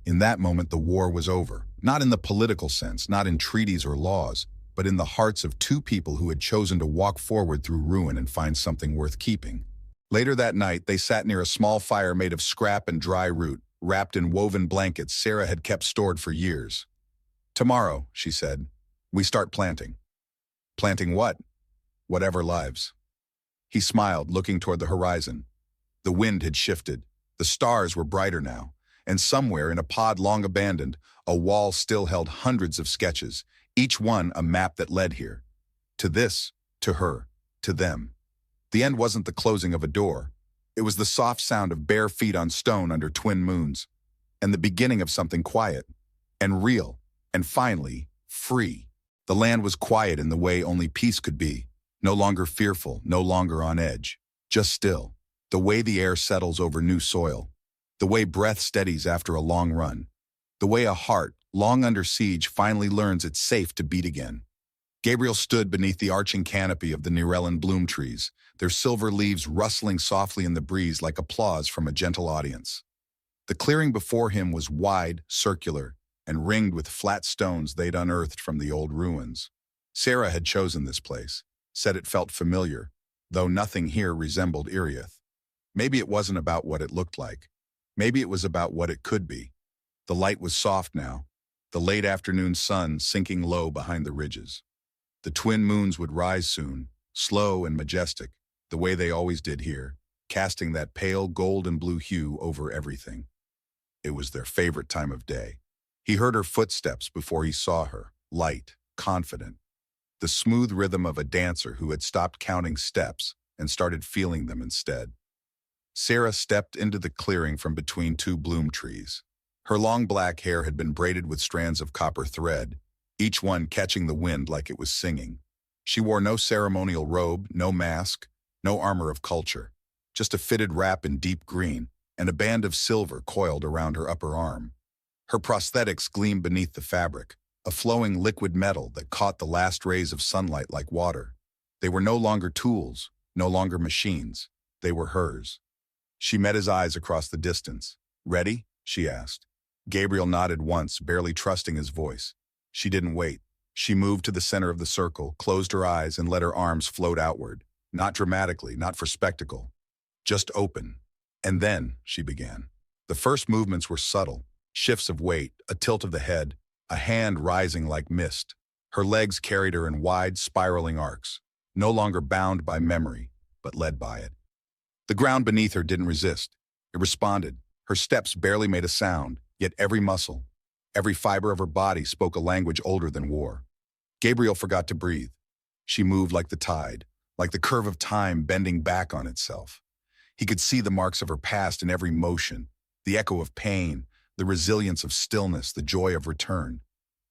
In that moment, the war was over. Not in the political sense, not in treaties or laws, but in the hearts of two people who had chosen to walk forward through ruin and find something worth keeping. Later that night, they sat near a small fire made of scrap and dry root, wrapped in woven blankets Sarah had kept stored for years. "Tomorrow," she said, "we start planting." "Planting what?" "Whatever lives." He smiled, looking toward the horizon. The wind had shifted. The stars were brighter now, and somewhere in a pod long abandoned, a wall still held hundreds of sketches, each one a map that led here. To this, to her, to them. The end wasn't the closing of a door. It was the soft sound of bare feet on stone under twin moons, and the beginning of something quiet, and real, and finally, free. The land was quiet in the way only peace could be, no longer fearful, no longer on edge, just still, the way the air settles over new soil, the way breath steadies after a long run, the way a heart, long under siege, finally learns it's safe to beat again. Gabriel stood beneath the arching canopy of the Nerellan bloom trees, their silver leaves rustling softly in the breeze like applause from a gentle audience. The clearing before him was wide, circular, and ringed with flat stones they'd unearthed from the old ruins. Sarah had chosen this place, said it felt familiar, though nothing here resembled Iriath. Maybe it wasn't about what it looked like. Maybe it was about what it could be. The light was soft now, the late afternoon sun sinking low behind the ridges. The twin moons would rise soon, slow and majestic, the way they always did here, casting that pale gold and blue hue over everything. It was their favorite time of day. He heard her footsteps before he saw her, light, confident. The smooth rhythm of a dancer who had stopped counting steps and started feeling them instead. Sarah stepped into the clearing from between two bloom trees. Her long black hair had been braided with strands of copper thread, each one catching the wind like it was singing. She wore no ceremonial robe, no mask, no armor of culture, just a fitted wrap in deep green and a band of silver coiled around her upper arm. Her prosthetics gleamed beneath the fabric, a flowing liquid metal that caught the last rays of sunlight like water. They were no longer tools, no longer machines. They were hers. She met his eyes across the distance. "Ready?" she asked. Gabriel nodded once, barely trusting his voice. She didn't wait. She moved to the center of the circle, closed her eyes, and let her arms float outward. Not dramatically, not for spectacle. Just open. "And then," she began. The first movements were subtle, shifts of weight, a tilt of the head, a hand rising like mist. Her legs carried her in wide, spiraling arcs, no longer bound by memory, but led by it. The ground beneath her didn't resist. It responded. Her steps barely made a sound, yet every muscle, every fiber of her body spoke a language older than war. Gabriel forgot to breathe. She moved like the tide, like the curve of time bending back on itself. He could see the marks of her past in every motion, the echo of pain, the resilience of stillness, the joy of return.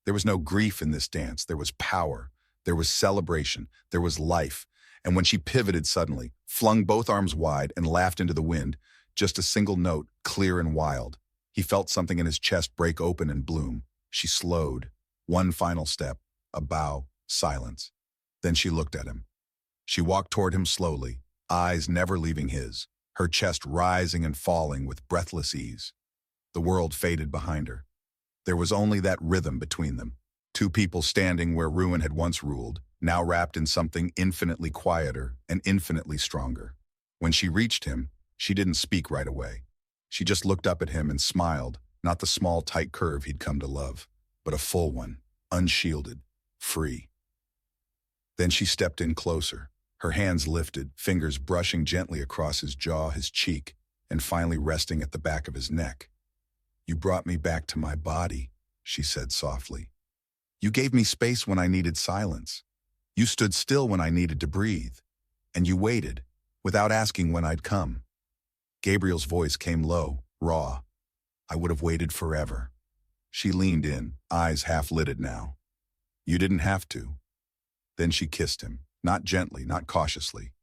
There was no grief in this dance. There was power. There was celebration. There was life. And when she pivoted suddenly, flung both arms wide and laughed into the wind, just a single note, clear and wild. He felt something in his chest break open and bloom. She slowed. One final step, a bow, silence. Then she looked at him. She walked toward him slowly, eyes never leaving his, her chest rising and falling with breathless ease. The world faded behind her. There was only that rhythm between them. Two people standing where ruin had once ruled, now wrapped in something infinitely quieter and infinitely stronger. When she reached him, she didn't speak right away. She just looked up at him and smiled, not the small, tight curve he'd come to love, but a full one, unshielded, free. Then she stepped in closer, her hands lifted, fingers brushing gently across his jaw, his cheek, and finally resting at the back of his neck. "You brought me back to my body," she said softly. "You gave me space when I needed silence. You stood still when I needed to breathe. And you waited, without asking when I'd come." Gabriel's voice came low, raw. "I would have waited forever." She leaned in, eyes half-lidded now. "You didn't have to." Then she kissed him, not gently, not cautiously,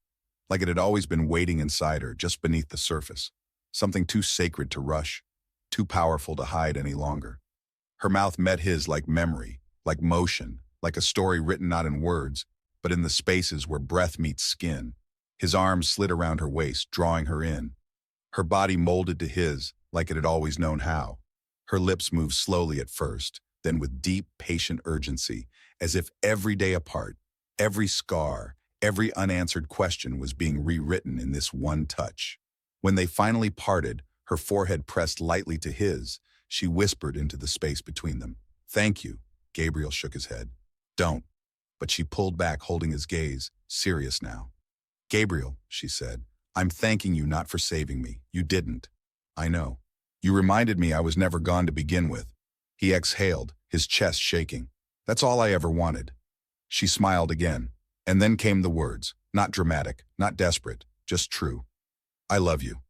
like it had always been waiting inside her, just beneath the surface, something too sacred to rush, too powerful to hide any longer. Her mouth met his like memory, like motion, like a story written not in words, but in the spaces where breath meets skin. His arms slid around her waist, drawing her in. Her body molded to his, like it had always known how. Her lips moved slowly at first, then with deep, patient urgency, as if every day apart, every scar, every unanswered question was being rewritten in this one touch. When they finally parted, her forehead pressed lightly to his, she whispered into the space between them. "Thank you." Gabriel shook his head. "Don't." But she pulled back, holding his gaze, serious now. "Gabriel," she said, "I'm thanking you not for saving me. You didn't. I know. You reminded me I was never gone to begin with." He exhaled, his chest shaking. "That's all I ever wanted." She smiled again, and then came the words, not dramatic, not desperate, just true. "I love you."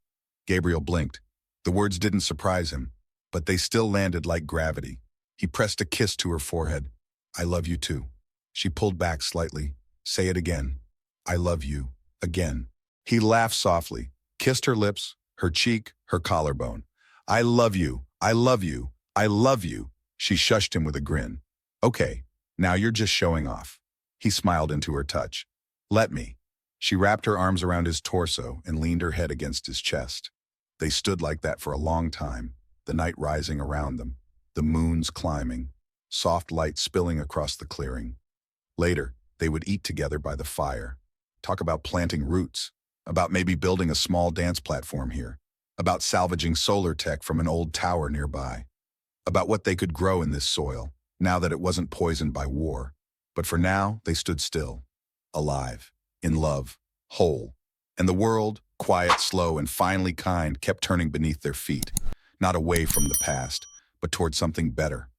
Gabriel blinked. The words didn't surprise him, but they still landed like gravity. He pressed a kiss to her forehead. "I love you too." She pulled back slightly. Say it again. I love you. Again. He laughed softly, kissed her lips, her cheek, her collarbone. I love you. I love you. I love you. She shushed him with a grin. Okay, now you're just showing off. He smiled into her touch. Let me. She wrapped her arms around his torso and leaned her head against his chest. They stood like that for a long time, the night rising around them, the moons climbing, soft light spilling across the clearing. Later, they would eat together by the fire, talk about planting roots, about maybe building a small dance platform here, about salvaging solar tech from an old tower nearby, about what they could grow in this soil, now that it wasn't poisoned by war. But for now, they stood still, alive, in love, whole. And the world, quiet, slow, and finally kind, kept turning beneath their feet, not away from the past, but toward something better.